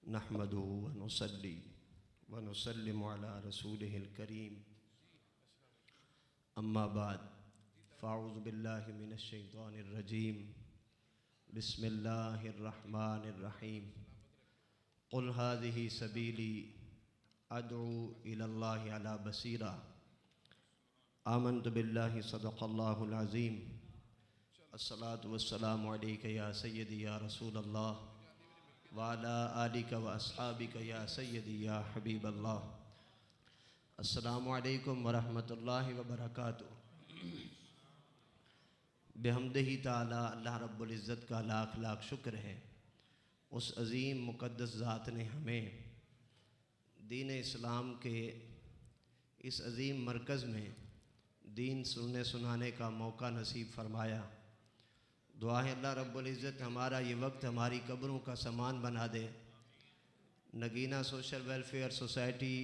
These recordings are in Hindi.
नहमदुहु व नुसल्ली व नुसल्लिमु अला रसूलिहिल करीम अम्मा बाद फ़अऊज़ु बिल्लाहि मिनश शैतानिर रजीम बिस्मिल्लाहिर रहमानिर रहीम क़ुल हाज़िही सबीली अदअू इलल्लाहि अला बसीरा आमन्तु बिल्लाहि सदक़ल्लाहुल अज़ीम अस्सलातु वस्सलामु अलैका या सय्यदी या रसूलल्लाह व अला आलिका व अस्हाबिका या सय्यदी या हबीबल्लाह। अस्सलामु अलैकुम व रहमतुल्लाहि व बरकातुहू। बिहम्दिही ताला अल्लाह रब्बुल इज़्ज़त का लाख लाख शुक्र है, उस अज़ीम मुक़द्दस ज़ात ने हमें दीन इस्लाम के इस अज़ीम मरकज़ में दीन सुनने सुनाने का मौका नसीब फ़रमाया। दुआ है अल्लाह रब्बुल इज़्ज़त हमारा ये वक्त हमारी कब्रों का सामान बना दे। नगीना सोशल वेलफेयर सोसाइटी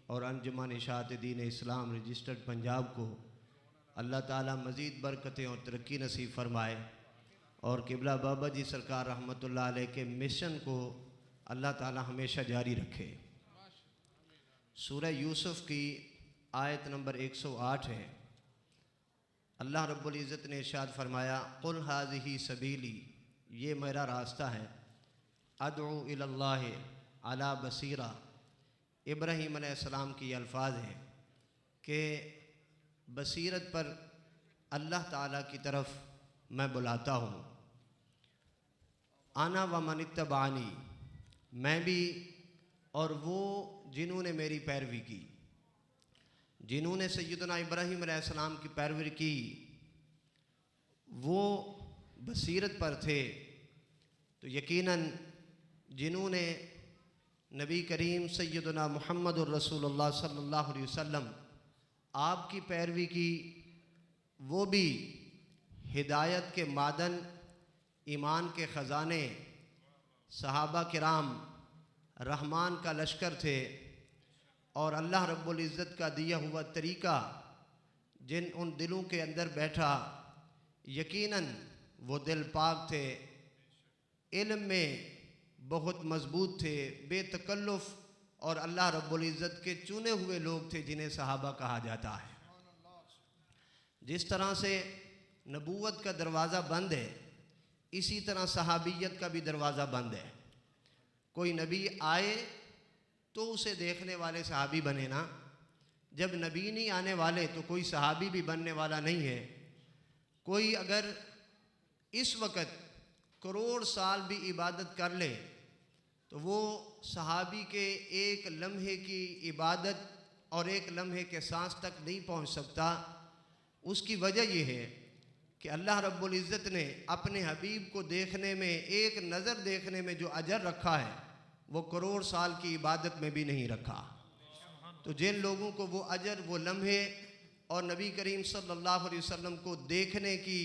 और अंजुमन इशाअत दीन इस्लाम रजिस्टर्ड पंजाब को अल्लाह ताला मज़ीद बरकतें और तरक्की नसीब फ़रमाए और किबला बाबा जी सरकार रहमतुल्लाह अलैह के मिशन को अल्लाह ताला हमेशा जारी रखे। सूरह यूसुफ की आयत नंबर 108 है। अल्लाह रब्बुल इज़्ज़त ने इरशाद फरमाया, क़ुल हाज़िही सबीली, ये मेरा रास्ता है, अदअू इलल्लाहि अला बसीरा। इब्राहीम अलैहिस्सलाम की अल्फाज हैं कि बसीरत पर अल्लाह ताला की तरफ मैं बुलाता हूँ। आना व मन इत्तबानी, मैं भी और वो जिन्होंने मेरी पैरवी की। जिन्होंने सैयदना इब्राहीम अलैहिस्सलाम की पैरवी की वो बसीरत पर थे, तो यकीनन जिन्होंने नबी करीम सैयदना मुहम्मदुर रसूलुल्लाह सल्लल्लाहु अलैहि वसल्लम आपकी पैरवी की वो भी हिदायत के मादन, ईमान के ख़जाने, सहाबा किराम रहमान का लश्कर थे और अल्लाह रब्बुल इज़्ज़त का दिया हुआ तरीक़ा जिन उन दिलों के अंदर बैठा, यकीनन वो दिल पाक थे, इल्म में बहुत मजबूत थे, बेतकल्लुफ़ और अल्लाह रब्बुल इज़्ज़त के चुने हुए लोग थे जिन्हें सहाबा कहा जाता है। जिस तरह से नबूवत का दरवाज़ा बंद है, इसी तरह सहाबियत का भी दरवाज़ा बंद है। कोई नबी आए तो उसे देखने वाले सहाबी बने ना, जब नबी नहीं आने वाले तो कोई सहाबी भी बनने वाला नहीं है। कोई अगर इस वक़्त करोड़ साल भी इबादत कर ले तो वो सहाबी के एक लम्हे की इबादत और एक लम्हे के सांस तक नहीं पहुंच सकता। उसकी वजह यह है कि अल्लाह रब्बुल इज़्ज़त ने अपने हबीब को देखने में, एक नज़र देखने में जो अजर रखा है वो करोड़ साल की इबादत में भी नहीं रखा। तो जिन लोगों को वो अजर, वो लम्हे और नबी करीम सल्लल्लाहु अलैहि वसल्लम को देखने की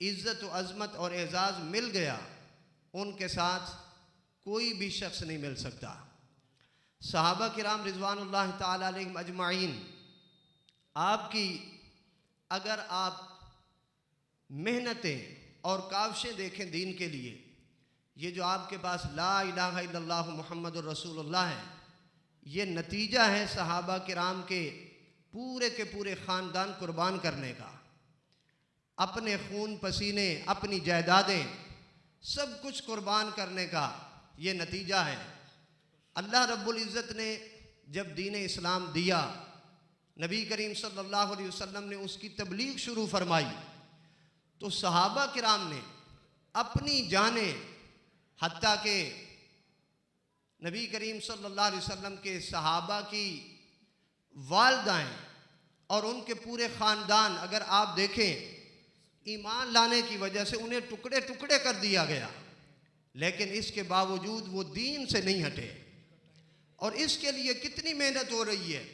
इज़्ज़त व अज़मत और एज़ाज़ मिल गया, उनके साथ कोई भी शख्स नहीं मिल सकता। सहाबा किराम रिज़वानुल्लाह ताला अलैहिम अजमाइन, आपकी अगर आप मेहनतें और काविशें देखें दीन के लिए, ये जो आपके पास ला इलाहा इल्लल्लाहु मुहम्मदुर रसूलुल्लाह है, ये नतीजा है सहाबा किराम के पूरे ख़ानदान कुर्बान करने का। अपने खून पसीने, अपनी जायदादें, सब कुछ कुर्बान करने का ये नतीजा है। अल्लाह रब्बुल इज़्ज़त ने जब दीन इस्लाम दिया, नबी करीम सल्लल्लाहु अलैहि वसल्लम ने उसकी तबलीग शुरू फरमाई, तो सहाबा किराम ने अपनी जानें, हत्ता के नबी करीम सल्लल्लाहु अलैहि वसल्लम के सहाबा की वालदाएं और उनके पूरे ख़ानदान, अगर आप देखें, ईमान लाने की वजह से उन्हें टुकड़े टुकड़े कर दिया गया, लेकिन इसके बावजूद वो दीन से नहीं हटे। और इसके लिए कितनी मेहनत हो रही है।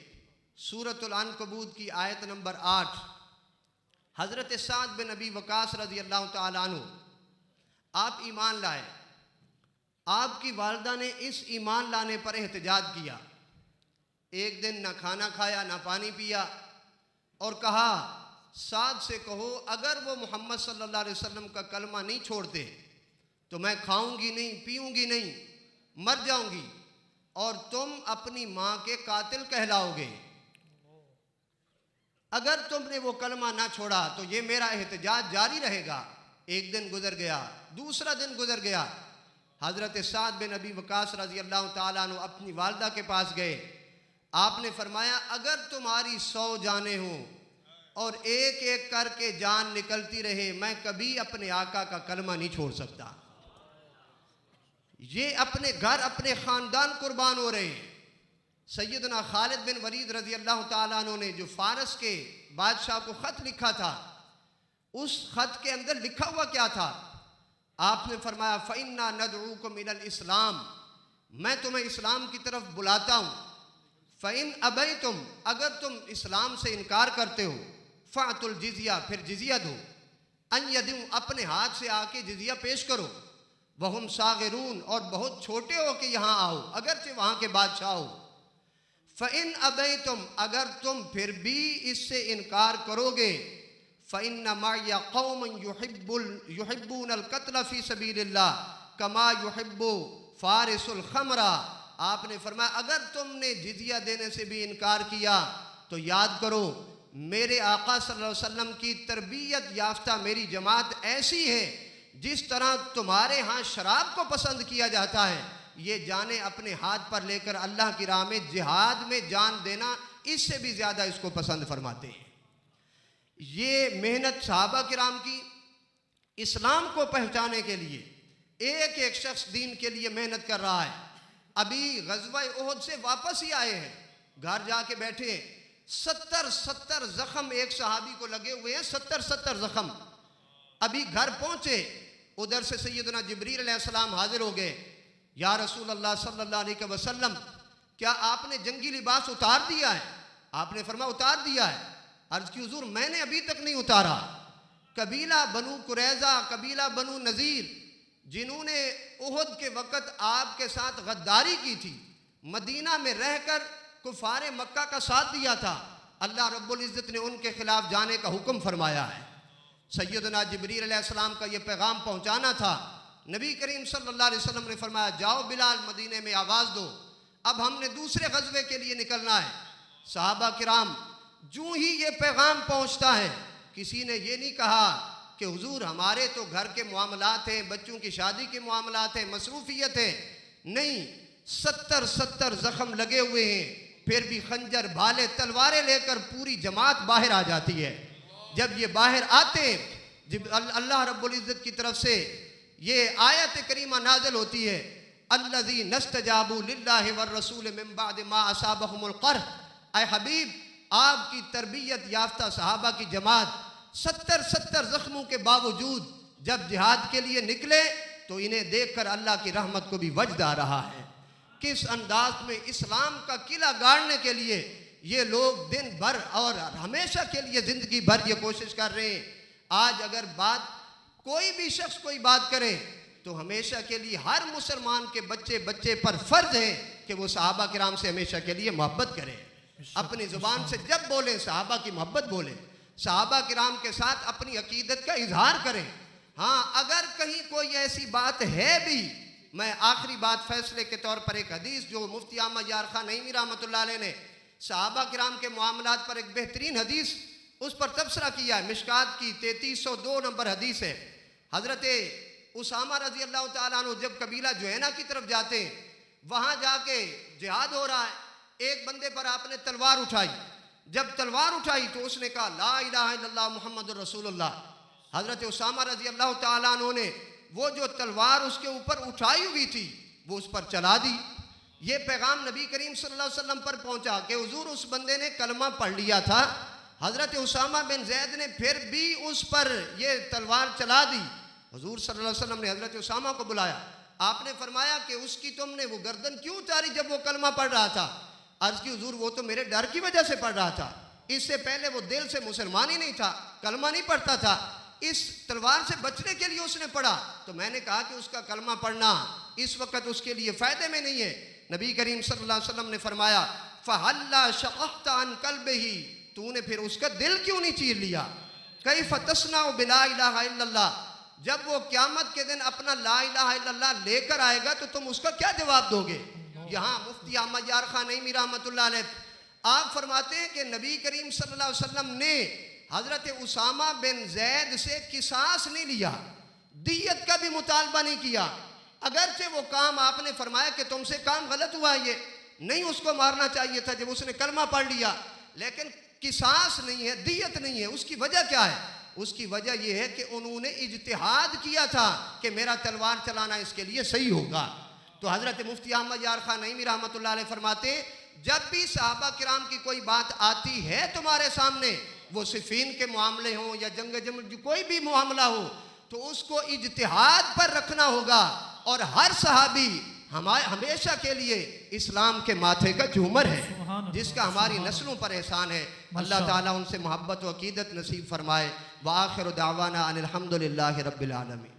सूरतुल अनकबूत की आयत नंबर 8, हज़रत साद बिन नबी वकास रज़ी अल्लाह तआला अन्हु, आप ईमान लाए, आपकी वालदा ने इस ईमान लाने पर एहतजाज किया। एक दिन ना खाना खाया, ना पानी पिया, और कहा साद से कहो अगर वो मोहम्मद सल्लल्लाहु अलैहि वसल्लम का कलमा नहीं छोड़ते तो मैं खाऊंगी नहीं, पीऊंगी नहीं, मर जाऊंगी और तुम अपनी माँ के कातिल कहलाओगे। अगर तुमने वो कलमा ना छोड़ा तो ये मेरा एहतजाज जारी रहेगा। एक दिन गुजर गया, दूसरा दिन गुजर गया। हज़रत साद बिन अबी वक़ास रज़ी अल्लाह ताला अन्हु अपनी वालदा के पास गए। आपने फरमाया, अगर तुम्हारी 100 जानें हों और एक एक करके जान निकलती रहे, मैं कभी अपने आका का कलमा नहीं छोड़ सकता। ये अपने घर अपने ख़ानदान कुर्बान हो रहे हैं। सैयदना खालिद बिन वलीद रज़ी अल्लाह ताला अन्हु ने जो फ़ारस के बादशाह को ख़त लिखा था, उस ख़त के अंदर लिखा हुआ क्या था? आपने फरमाया, फ़इन्ना नदऊकुम इलल इस्लाम, मैं तुम्हें इस्लाम की तरफ बुलाता हूँ। फ़इन अबैतुम, अगर तुम इस्लाम से इनकार करते हो, फ़अतुल जिज़िया, फिर जिज़िया दो। अन यदूं, अपने हाथ से आके जिज़िया पेश करो। वहुम सागिरून, और बहुत छोटे हो के यहाँ आओ, अगरचे वहाँ के बादशाह हो। फ़इन अबैतुम, अगर तुम फिर भी इससे इनकार करोगे, फ़इन्ना माया कौमन युहिब्बूनल क़त्ल फ़ी सबीलिल्लाह कमा युहिब्बु फ़ारिसुल ख़मरा। आपने फरमाया, अगर तुमने जिज़िया देने से भी इनकार किया तो याद करो, मेरे आका सल्लल्लाहु अलैहि वसल्लम की तरबियत याफ्ता मेरी जमात ऐसी है, जिस तरह तुम्हारे यहाँ शराब को पसंद किया जाता है, ये जाने अपने हाथ पर लेकर अल्लाह की राह में जिहाद में जान देना, इससे भी ज़्यादा इसको पसंद फरमाते हैं। ये मेहनत सहाबा किराम की, इस्लाम को पहचाने के लिए एक एक शख्स दीन के लिए मेहनत कर रहा है। अभी ग़ज़वा उहद से वापस ही आए हैं, घर जाके बैठे हैं। 70 ज़ख्म एक सहाबी को लगे हुए हैं, 70 ज़ख्म। अभी घर पहुँचे, उधर से सैयदना जिब्रील अलैहिस्सलाम हाजिर हो गए। या रसूल अल्लाह सल्लल्लाहु अलैहि वसल्लम, क्या आपने जंगी लिबास उतार दिया है? आपने फरमाया, उतार दिया है। अर्ज़ की, हुज़ूर मैंने अभी तक नहीं उतारा। कबीला बनु कुरैज़ा, कबीला बनु नज़ीर, जिन्होंने उहद के वक़्त आपके साथ गद्दारी की थी, मदीना में रहकर कुफ़ारे मक्का का साथ दिया था, अल्लाह रब्बुल इज़्ज़त ने उनके ख़िलाफ़ जाने का हुक्म फरमाया है। सैयदना जिब्रील अलैहिस्सलाम का ये पैगाम पहुँचाना था। नबी करीम सल्लल्लाहु अलैहि वसल्लम ने फरमाया, जाओ बिलाल, मदीने में आवाज़ दो, अब हमने दूसरे ग़ज़वे के लिए निकलना है। सहाबा किराम, जूँ ही ये पैगाम पहुँचता है, किसी ने ये नहीं कहा कि हुजूर हमारे तो घर के मामलात हैं, बच्चों की शादी के मामलात हैं, मसरूफियत है। नहीं, 70 ज़ख्म लगे हुए हैं, फिर भी खंजर, भाले, तलवारें लेकर पूरी जमात बाहर आ जाती है। जब ये बाहर आते, जब अल्लाह रब्बुल इज़्ज़त की तरफ से ये आयत करीमा नाज़िल होती है, अल्लज़ी नस्तजाबू लिल्लाहि वर रसूल मिन बाद मा असाबहुमुल क़र्ह। ऐ हबीब, आपकी तरबियत याफ्ता सहाबा की जमात 70 ज़ख्मों के बावजूद जब जिहाद के लिए निकले तो इन्हें देखकर अल्लाह की रहमत को भी वजद आ रहा है। किस अंदाज में इस्लाम का किला गाड़ने के लिए ये लोग दिन भर और हमेशा के लिए ज़िंदगी भर ये कोशिश कर रहे हैं। आज अगर बात कोई भी शख्स कोई बात करे तो हमेशा के लिए हर मुसलमान के बच्चे पर फ़र्ज है कि वो सहाबा किराम से हमेशा के लिए मोहब्बत करें। अपनी ज़ुबान से जब बोलें सहाबा की मोहब्बत बोलें, सहाबा किराम के साथ अपनी अकीदत का इजहार करें। हाँ, अगर कहीं कोई ऐसी बात है भी, मैं आखिरी बात फैसले के तौर पर एक हदीस जो मुफ्ती अहमद यार खान नईमी रहमतुल्लाह अलैह ने सहाबा किराम के मामलात पर एक बेहतरीन हदीस उस पर तबसरा किया है। मिशकात की 3302 नंबर हदीस है। हज़रत उसामा रज़ी अल्लाह ताला अन्हु जब कबीला जुहैना की तरफ जाते हैं, वहाँ जाके जिहाद हो रहा है, एक बंदे पर आपने तलवार उठाई। जब तलवार उठाई तो उसने कहा, ला इलाहा इल्लल्लाह मुहम्मदुर रसूलुल्लाह। हज़रत उसामा रज़ी अल्लाह ताला अन्हु ने वो जो तलवार उसके ऊपर उठाई हुई थी वो उस पर चला दी। ये पैगाम नबी करीम सल्लल्लाहु अलैहि वसल्लम पर पहुंचा कि हुजूर उस बंदे ने कलमा पढ़ लिया था। हज़रत उसामा बिन ज़ैद ने फिर भी उस पर ये तलवार चला दी। हुजूर सल्लल्लाहु अलैहि वसल्लम ने हज़रत उसामा को बुलाया। आपने फरमाया कि उसकी तुमने वो गर्दन क्यों उतारी जब वो कलमा पढ़ रहा था? अर्ज़ की, हुजूर वो तो मेरे डर की वजह से पढ़ रहा था, इससे पहले वो दिल से मुसलमान ही नहीं था, कलमा नहीं पढ़ता था। इस तलवार से बचने के लिए उसने पढ़ा, तो मैंने कहा कि उसका कलमा पढ़ना इस वक्त उसके लिए फ़ायदे में नहीं है। नबी करीम सल्लल्लाहु अलैहि वसल्लम ने फरमाया, फ़हल्ला शक़क़्ता अन क़ल्बिही, तूने फिर उसका दिल क्यों नहीं चीर लिया? कैफ़ तस्नअ बिला इलाहा इल्लल्लाह, जब वो क़यामत के दिन अपना ला इलाहा इल्लल्लाह लेकर आएगा तो तुम उसका क्या जवाब दोगे? यहाँ मुफ्ती अहमद यार खान नईमी रहमतुल्लाह अलैह आप फरमाते हैं कि नबी करीम सल्लल्लाहु अलैहि वसल्लम ने हज़रत उसामा बिन जैद से किसास नहीं लिया, दियत का भी मुतालबा नहीं किया। अगरचे वो काम आपने फरमाया कि तुमसे काम गलत हुआ, ये नहीं उसको मारना चाहिए था जब उसने कलमा पढ़ लिया, लेकिन किसास नहीं है, दियत नहीं है। उसकी वजह क्या है? उसकी वजह यह है कि उन्होंने इज्तिहाद किया था कि मेरा तलवार चलाना इसके लिए सही होगा। तो हज़रत मुफ्ती अहमद यार खान नईमी रहमतुल्लाह अलैह फरमाते जब भी सहाबा किराम की कोई बात आती है तुम्हारे सामने, वो सिफीन के मामले हों या जंग जमुल कोई भी मामला हो, तो उसको इज्तिहाद पर रखना होगा। और हर सहाबी हमेशा के लिए इस्लाम के माथे का झूमर है, जिसका हमारी नस्लों पर एहसान है। अल्लाह ताला उनसे मोहब्बत व अकीदत नसीब फरमाए। व आखिर दावाना अनिल हम्दुलिल्लाहि रब्बिल आलमीन।